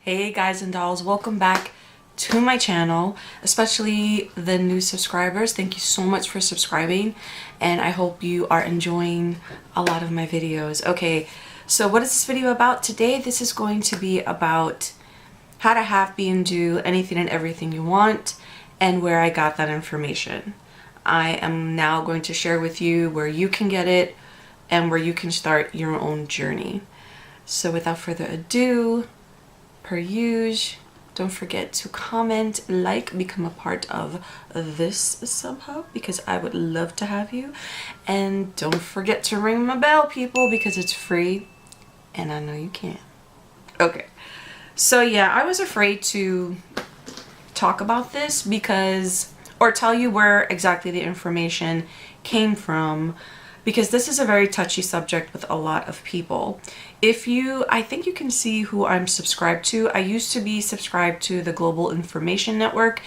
Hey guys and dolls, welcome back to my channel, especially the new subscribers. Thank you so much for subscribing, and I hope you are enjoying a lot of my videos. Okay, so what is this video about today? This is going to be about how to have, be, and do anything and everything you want, and where I got that information. I am now going to share with you where you can get it and where you can start your own journey. So without further ado, per usual, don't forget to comment, like, become a part of this somehow because I would love to have you. And don't forget to ring my bell, people, because it's free and I know you can. Okay, so yeah, I was afraid to talk about this because, or tell you where exactly the information came from, because this is a very touchy subject with a lot of people. I think you can see who I'm subscribed to. I used to be subscribed to the Global Information Network,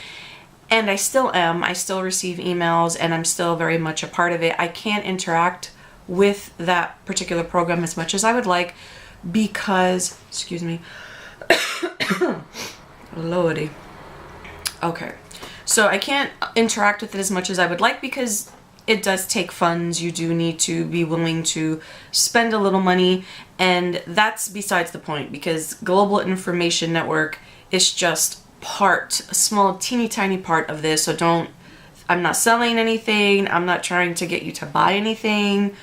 and I still am. I still receive emails, and I'm still very much a part of it. I can't interact with that particular program as much as I would like because, excuse me, Lordy. Okay, so I can't interact with it as much as I would like because it does take funds. You do need to be willing to spend a little money, and that's besides the point because Global Information Network is just a small teeny tiny part of this. So I'm not selling anything. I'm not trying to get you to buy anything.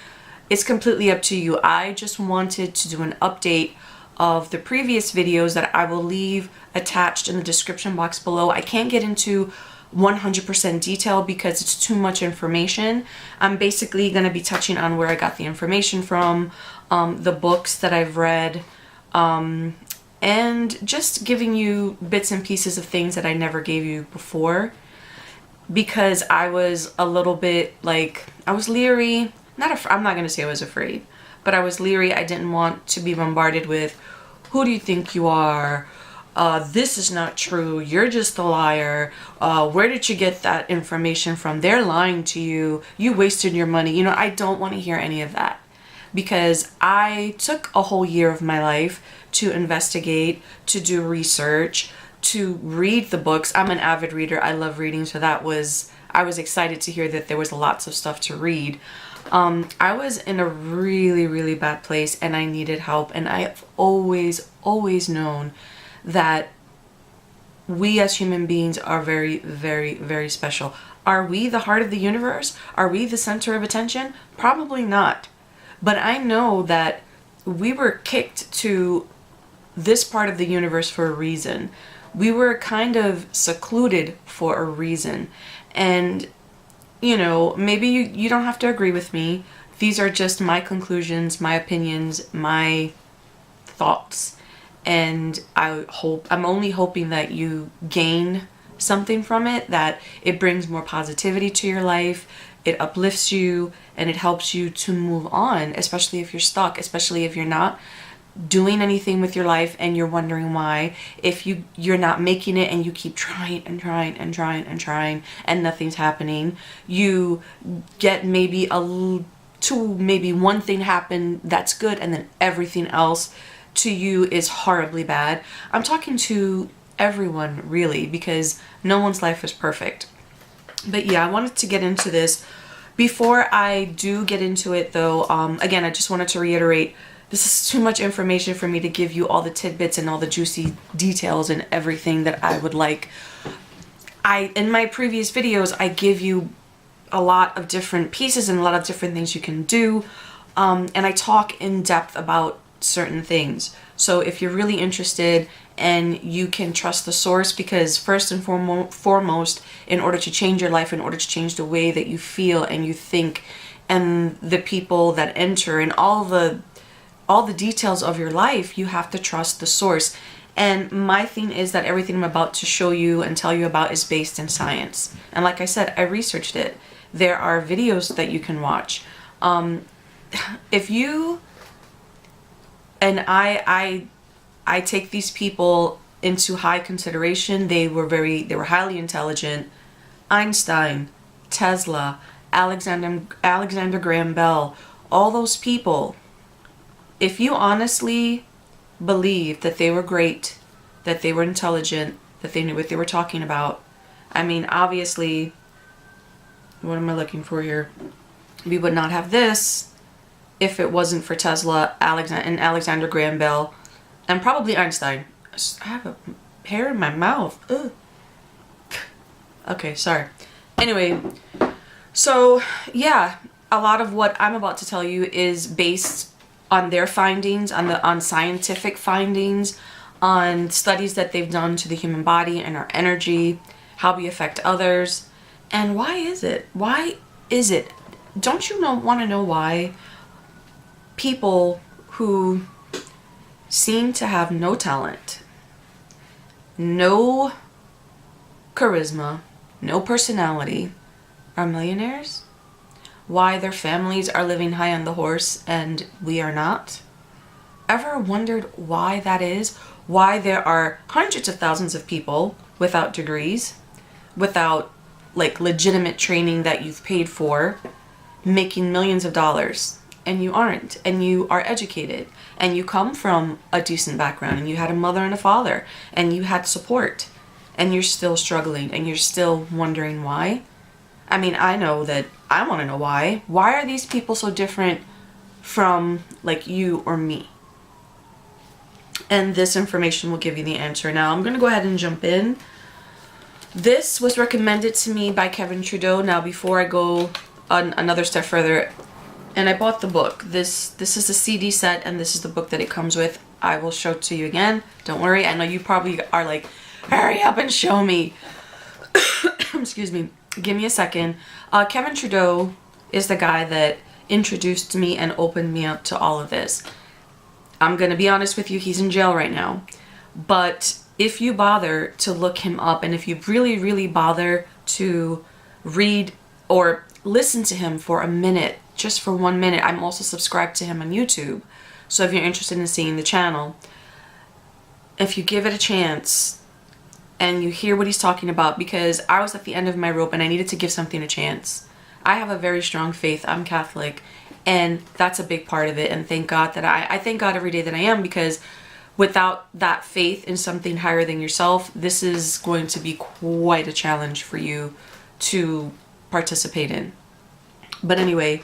It's completely up to you. I just wanted to do an update of the previous videos that I will leave attached in the description box below. I can't get into 100% detail because it's too much information. I'm basically going to be touching on where I got the information from, the books that I've read, and just giving you bits and pieces of things that I never gave you before because I was a little bit like, I was leery. I'm not going to say I was afraid, but I was leery. I didn't want to be bombarded with, who do you think you are? This is not true. You're just a liar. Where did you get that information from? They're lying to you. You wasted your money. You know, I don't want to hear any of that because I took a whole year of my life to investigate, to do research, to read the books. I'm an avid reader. I love reading. So I was excited to hear that there was lots of stuff to read. I was in a really, really bad place and I needed help. And I have always known that we as human beings are very, very, very special. Are we the heart of the universe? Are we the center of attention? Probably not. But I know that we were kicked to this part of the universe for a reason. We were kind of secluded for a reason. And, you know, maybe you don't have to agree with me. These are just my conclusions, my opinions, my thoughts. And I'm only hoping that you gain something from it, that it brings more positivity to your life, it uplifts you, and it helps you to move on, especially if you're stuck, especially if you're not doing anything with your life and you're wondering why, if you're not making it and you keep trying and trying and trying and trying and nothing's happening. You get maybe one thing happen that's good and then everything else to you is horribly bad. I'm talking to everyone really because no one's life is perfect. But yeah, I wanted to get into this. Before I do get into it though, again, I just wanted to reiterate, this is too much information for me to give you all the tidbits and all the juicy details and everything that I would like. In my previous videos, I give you a lot of different pieces and a lot of different things you can do. And I talk in depth about certain things. So if you're really interested and you can trust the source, because first and foremost, in order to change your life, in order to change the way that you feel and you think and the people that enter and all the details of your life, you have to trust the source. And my thing is that everything I'm about to show you and tell you about is based in science. And like I said, I researched it. There are videos that you can watch. And I take these people into high consideration. They were highly intelligent. Einstein, Tesla, Alexander Graham Bell, all those people. If you honestly believe that they were great, that they were intelligent, that they knew what they were talking about. I mean, obviously, what am I looking for here? We would not have this if it wasn't for Tesla, Alexander Graham Bell, and probably Einstein. I have a hair in my mouth. Ugh. Okay, sorry. Anyway, so yeah, a lot of what I'm about to tell you is based on their findings, on scientific findings, on studies that they've done to the human body and our energy, how we affect others. And why is it? Why is it? Don't you want to know why people who seem to have no talent, no charisma, no personality are millionaires? Why their families are living high on the horse and we are not? Ever wondered why that is? Why there are hundreds of thousands of people without degrees, without like legitimate training that you've paid for, making millions of dollars, and you aren't, and you are educated, and you come from a decent background, and you had a mother and a father, and you had support, and you're still struggling, and you're still wondering why? I mean, I know that I want to know why. Why are these people so different from like you or me? And this information will give you the answer. Now, I'm going to go ahead and jump in. This was recommended to me by Kevin Trudeau. Now, before I go on another step further, and I bought the book. This is a CD set, and this is the book that it comes with. I will show it to you again. Don't worry. I know you probably are like, hurry up and show me. Excuse me. Give me a second. Kevin Trudeau is the guy that introduced me and opened me up to all of this. I'm going to be honest with you, he's in jail right now. But if you bother to look him up, and if you really, really bother to read or listen to him for a minute, just for 1 minute, I'm also subscribed to him on YouTube. So if you're interested in seeing the channel, if you give it a chance and you hear what he's talking about, because I was at the end of my rope and I needed to give something a chance. I have a very strong faith. I'm Catholic. And that's a big part of it. And thank God that I thank God every day that I am, because without that faith in something higher than yourself, this is going to be quite a challenge for you to participate in. But anyway,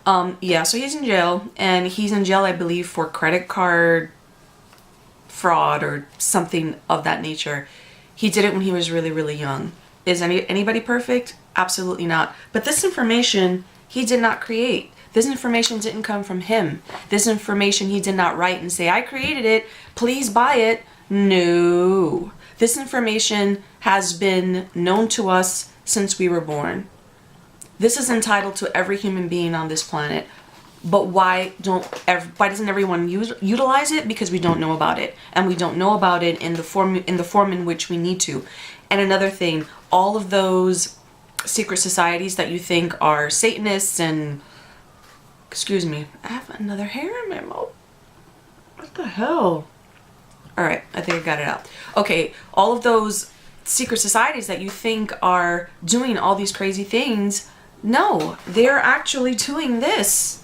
yeah, so he's in jail, and he's in jail, I believe, for credit card fraud or something of that nature. He did it when he was really, really young. Is anybody perfect? Absolutely not. But this information he did not create. This information didn't come from him. This information he did not write and say, I created it, please buy it. No. This information has been known to us since we were born. This is entitled to every human being on this planet. But why doesn't everyone utilize it? Because we don't know about it. And we don't know about it in the form in which we need to. And another thing, all of those secret societies that you think are Satanists and... Excuse me, I have another hair in my mouth. What the hell? Alright, I think I got it out. Okay, all of those secret societies that you think are doing all these crazy things, no, they're actually doing this.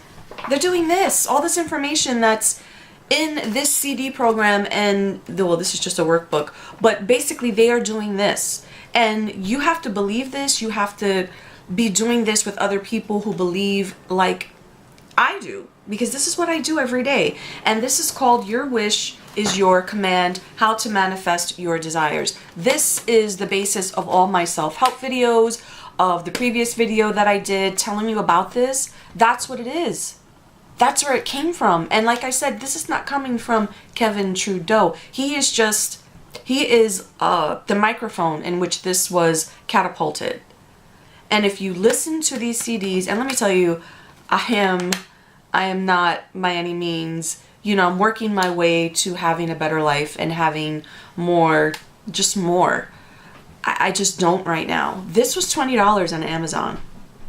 They're doing this. All this information that's in this CD program, and, well, this is just a workbook, but basically they are doing this. And you have to believe this. You have to be doing this with other people who believe like I do, because this is what I do every day. And this is called Your Wish is Your Command, How to Manifest Your Desires. This is the basis of all my self-help videos, of the previous video that I did telling you about this. That's what it is. That's where it came from. And like I said, this is not coming from Kevin Trudeau. He is the microphone in which this was catapulted. And if you listen to these CDs, and let me tell you, I am not by any means, I'm working my way to having a better life and having more, just more. I just don't right now. This was $20 on Amazon,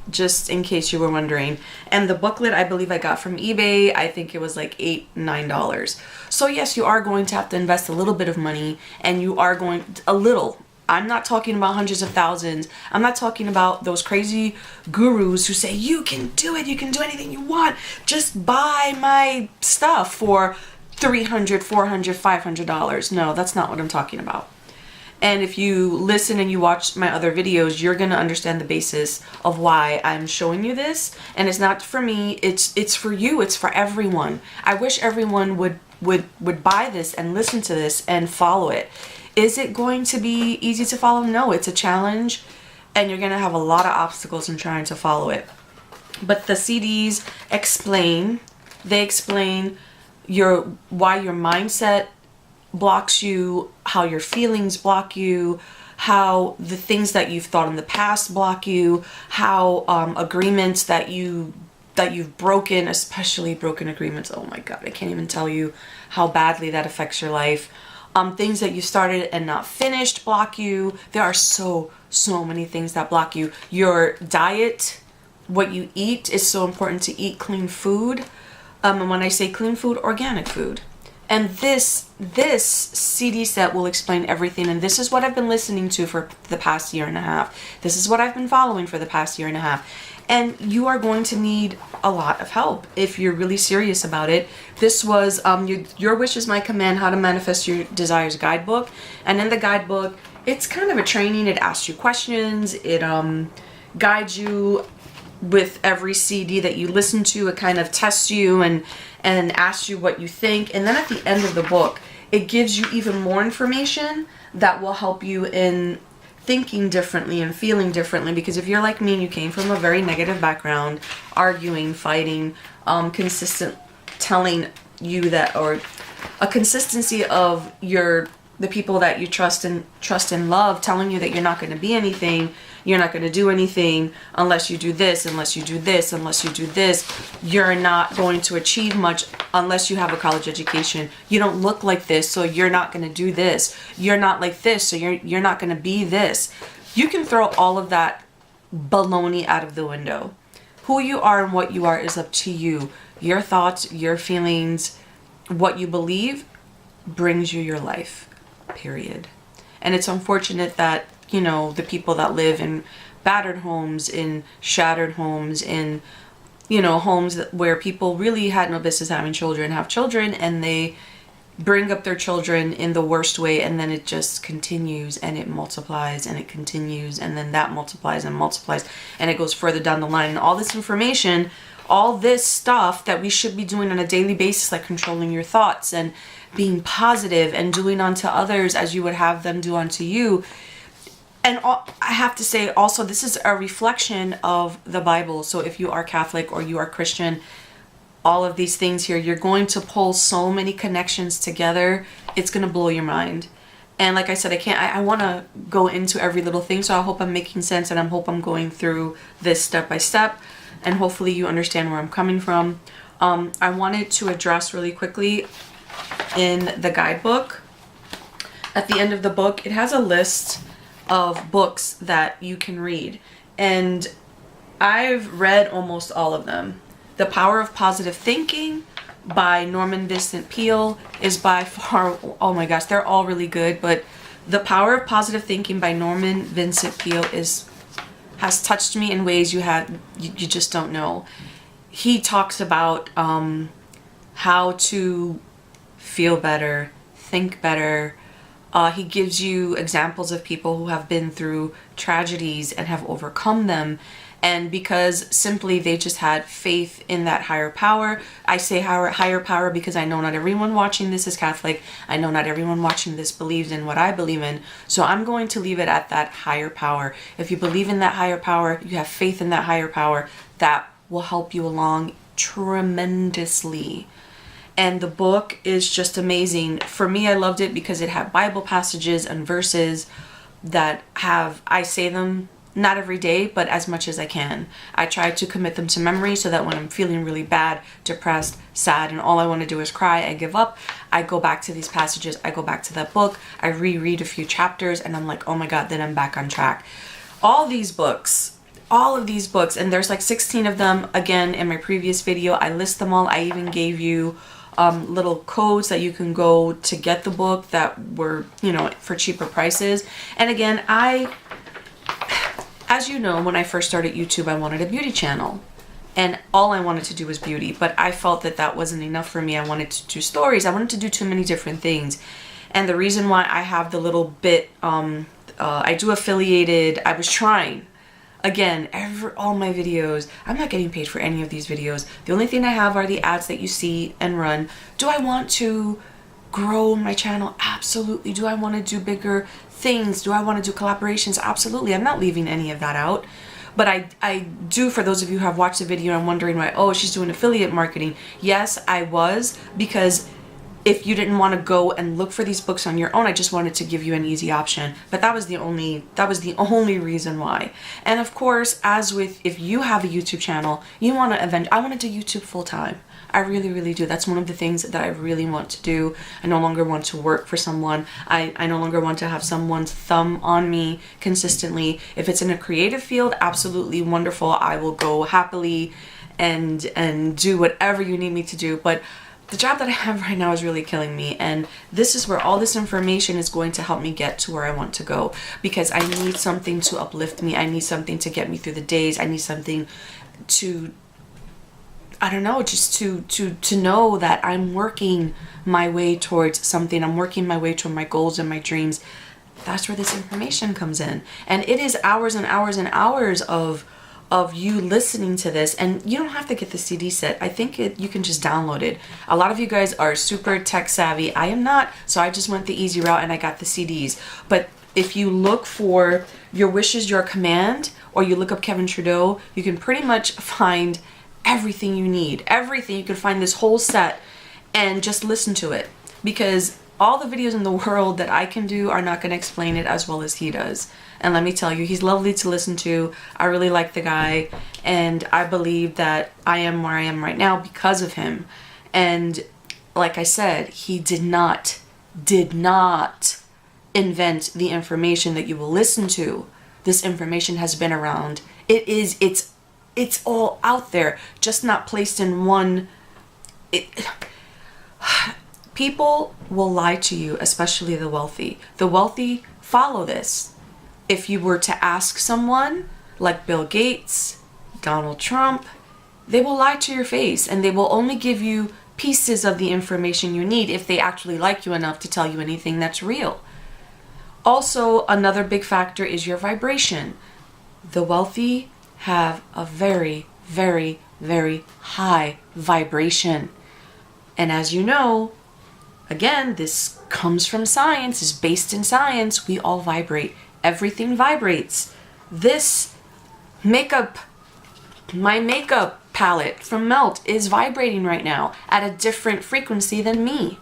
just in case you were wondering. And the booklet, I believe I got from eBay. I think it was like $8, $9. So yes, you are going to have to invest a little bit of money, and you are going, a little. I'm not talking about hundreds of thousands. I'm not talking about those crazy gurus who say, you can do it, you can do anything you want. Just buy my stuff for $300, $400, $500. No, that's not what I'm talking about. And if you listen and you watch my other videos, you're going to understand the basis of why I'm showing you this. And it's not for me, it's for you, it's for everyone. I wish everyone would buy this and listen to this and follow it. Is it going to be easy to follow? No, it's a challenge, and you're going to have a lot of obstacles in trying to follow it. But the CDs explain why your mindset blocks you, how your feelings block you, how the things that you've thought in the past block you, how agreements that you've broken, especially broken agreements. Oh my God, I can't even tell you how badly that affects your life. Things that you started and not finished block you. There are so many things that block you. Your diet, what you eat, is so important to eat clean food. And when I say clean food, organic food. And this CD set will explain everything. And this is what I've been listening to for the past year and a half. This is what I've been following for the past year and a half. And you are going to need a lot of help if you're really serious about it. This was Your Wish is My Command, How to Manifest Your Desires guidebook. And in the guidebook, it's kind of a training. It asks you questions. It guides you with every CD that you listen to. It kind of tests you and asks you what you think. And then at the end of the book, it gives you even more information that will help you in thinking differently and feeling differently. Because if you're like me and you came from a very negative background, arguing, fighting, consistent telling you that, or a consistency of the people that you trust and love telling you that you're not going to be anything, you're not going to do anything unless you do this, unless you do this, unless you do this. You're not going to achieve much unless you have a college education. You don't look like this, so you're not going to do this. You're not like this, so you're not going to be this. You can throw all of that baloney out of the window. Who you are and what you are is up to you. Your thoughts, your feelings, what you believe brings you your life, period. And it's unfortunate that, the people that live in battered homes, in shattered homes, in, homes where people really had no business having children, have children, and they bring up their children in the worst way, and then it just continues and it multiplies and it continues, and then that multiplies and multiplies, and it goes further down the line. And all this information, all this stuff that we should be doing on a daily basis, like controlling your thoughts and being positive and doing unto others as you would have them do unto you. And I have to say also, this is a reflection of the Bible. So if you are Catholic or you are Christian, all of these things here, you're going to pull so many connections together. It's going to blow your mind. And like I said, I want to go into every little thing. So I hope I'm making sense, and I hope I'm going through this step by step. And hopefully you understand where I'm coming from. I wanted to address really quickly in the guidebook. At the end of the book, it has a list of books that you can read. And I've read almost all of them. The Power of Positive Thinking by Norman Vincent Peale is by far, oh my gosh, they're all really good, but The Power of Positive Thinking by Norman Vincent Peale has touched me in ways you just don't know. He talks about how to feel better, think better. He gives you examples of people who have been through tragedies and have overcome them. And because simply they just had faith in that higher power. I say higher power because I know not everyone watching this is Catholic. I know not everyone watching this believes in what I believe in. So I'm going to leave it at that higher power. If you believe in that higher power, you have faith in that higher power, that will help you along tremendously. And the book is just amazing. For me, I loved it because it had Bible passages and verses that I say them not every day, but as much as I can. I try to commit them to memory so that when I'm feeling really bad, depressed, sad, and all I want to do is cry and give up, I go back to these passages, I go back to that book, I reread a few chapters, and I'm like, oh my God, then I'm back on track. All of these books, and there's like 16 of them. Again, in my previous video, I list them all. I even gave you little codes that you can go to get the book that were, for cheaper prices. And again, as you know, when I first started YouTube, I wanted a beauty channel. and all I wanted to do was beauty, but I felt that that wasn't enough for me. I wanted to do stories. I wanted to do too many different things. And the reason why I have the little bit, I do affiliated, I was trying. Again, all my videos, I'm not getting paid for any of these videos. The only thing I have are the ads that you see and run. Do I want to grow my channel? Absolutely. Do I want to do bigger things? Do I want to do collaborations? Absolutely. I'm not leaving any of that out. But I do, for those of you who have watched the video and wondering why, oh, she's doing affiliate marketing. Yes, I was, because if you didn't want to go and look for these books on your own, I just wanted to give you an easy option. But that was the only reason why. And of course, as with, if you have a YouTube channel, you want to I want to do YouTube full time. I really, really do. That's one of the things that I really want to do. I no longer want to work for someone. I no longer want to have someone's thumb on me consistently. If it's in a creative field, absolutely wonderful. I will go happily and do whatever you need me to do. But the job that I have right now is really killing me, and this is where all this information is going to help me get to where I want to go, because I need something to uplift me. I need something to get me through the days. I need something to, I don't know, just to know that I'm working my way towards something. I'm working my way toward my goals and my dreams. That's where this information comes in. And it is hours and hours and hours of you listening to this, and you don't have to get the CD set. I think you can just download it. A lot of you guys are super tech savvy. I am not, so I just went the easy route and I got the CDs. But if you look for Your Wish Is Your Command, or you look up Kevin Trudeau, you can pretty much find everything you need. Everything. You can find this whole set and just listen to it, because all the videos in the world that I can do are not going to explain it as well as he does. And let me tell you, he's lovely to listen to. I really like the guy, and I believe that I am where I am right now because of him. And like I said, he did not invent the information that you will listen to. This information has been around. It's all out there, just not placed in one. People will lie to you, especially the wealthy. The wealthy follow this. If you were to ask someone like Bill Gates, Donald Trump, they will lie to your face, and they will only give you pieces of the information you need if they actually like you enough to tell you anything that's real. Also, another big factor is your vibration. The wealthy have a very, very, very high vibration. And as you know, again, this comes from science, is based in science. We all vibrate. Everything vibrates. This makeup, my makeup palette from Melt is vibrating right now at a different frequency than me.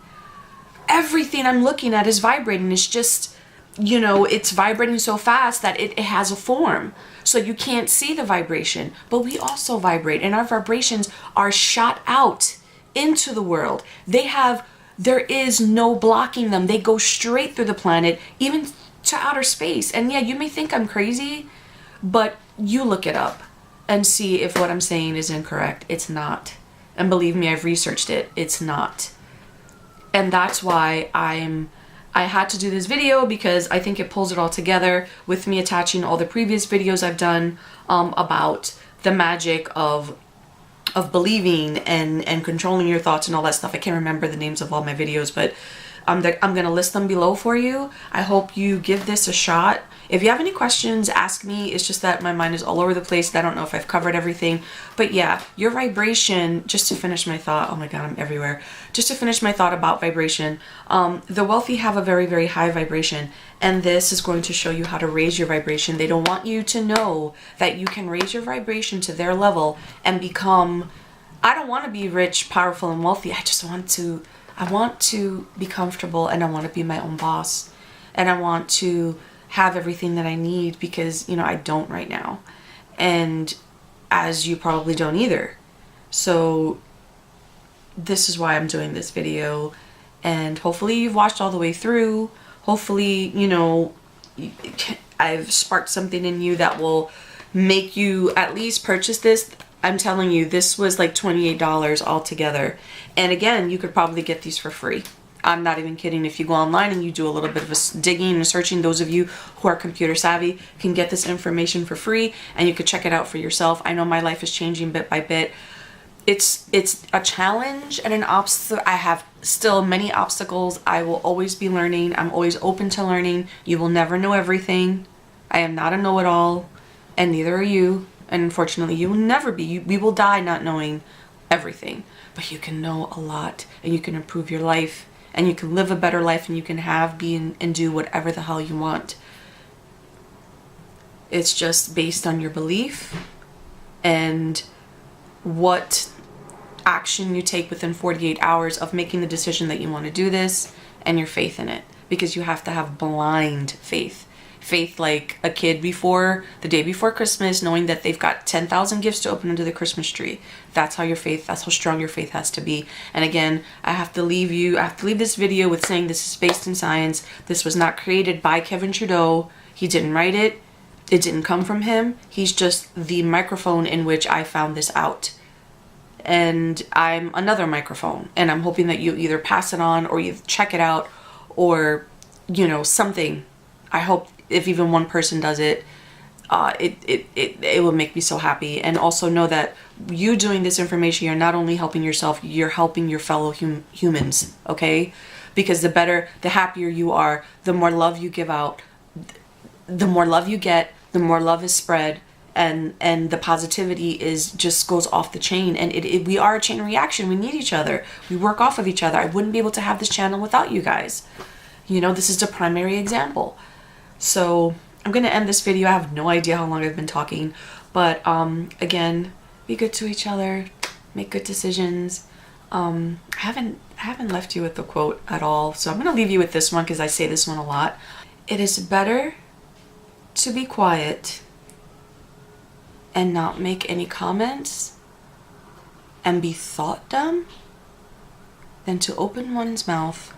Everything I'm looking at is vibrating. It's just, you know, it's vibrating so fast that it has a form. So you can't see the vibration, but we also vibrate, and our vibrations are shot out into the world. There is no blocking them. They go straight through the planet, even to outer space. And yeah, you may think I'm crazy, but you look it up and see if what I'm saying is incorrect. It's not. And believe me, I've researched it. It's not. And that's why I had to do this video, because I think it pulls it all together, with me attaching all the previous videos I've done about the magic of believing and controlling your thoughts and all that stuff. I can't remember the names of all my videos, but I'm going to list them below for you. I hope you give this a shot. If you have any questions, ask me. It's just that my mind is all over the place. I don't know if I've covered everything. But yeah, your vibration, just to finish my thought, oh my God, I'm everywhere. Just to finish my thought about vibration, the wealthy have a very, very high vibration. And this is going to show you how to raise your vibration. They don't want you to know that you can raise your vibration to their level and become, I don't want to be rich, powerful, and wealthy. I want to be comfortable, and I want to be my own boss, and I want to have everything that I need, because, you know, I don't right now, and as you probably don't either. So this is why I'm doing this video, and hopefully you've watched all the way through. Hopefully, you know, I've sparked something in you that will make you at least purchase this. I'm telling you, this was like $28 altogether. And again, you could probably get these for free. I'm not even kidding. If you go online and you do a little bit of digging and searching, those of you who are computer savvy can get this information for free and you could check it out for yourself. I know my life is changing bit by bit. It's a challenge and an obstacle. I have still many obstacles. I will always be learning. I'm always open to learning. You will never know everything. I am not a know-it-all, and neither are you. And unfortunately, you will never be. We will die not knowing everything. But you can know a lot, and you can improve your life, and you can live a better life, and you can have, be, and do whatever the hell you want. It's just based on your belief and what action you take within 48 hours of making the decision that you want to do this, and your faith in it. Because you have to have blind faith. Faith like a kid before the day before Christmas, knowing that they've got 10,000 gifts to open under the Christmas tree. That's how that's how strong your faith has to be. And again, I have to leave this video with saying this is based in science. This was not created by Kevin Trudeau. He didn't write it. It didn't come from him. He's just the microphone in which I found this out. And I'm another microphone. And I'm hoping that you either pass it on or you check it out or, you know, something. I hope if even one person does it, it will make me so happy. And also know that you doing this information, you're not only helping yourself, you're helping your fellow humans, okay? Because the happier you are, the more love you give out, the more love you get, the more love is spread, and the positivity is just goes off the chain. And we are a chain reaction. We need each other. We work off of each other. I wouldn't be able to have this channel without you guys. You know, this is the primary example. So I'm going to end this video. I have no idea how long I've been talking, but again, be good to each other, make good decisions. I haven't left you with the quote at all, so I'm going to leave you with this one because I say this one a lot. It is better to be quiet and not make any comments and be thought dumb than to open one's mouth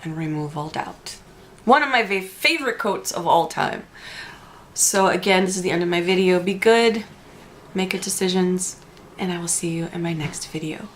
and remove all doubt. One of my favorite quotes of all time. So again, this is the end of my video. Be good, make good decisions, and I will see you in my next video.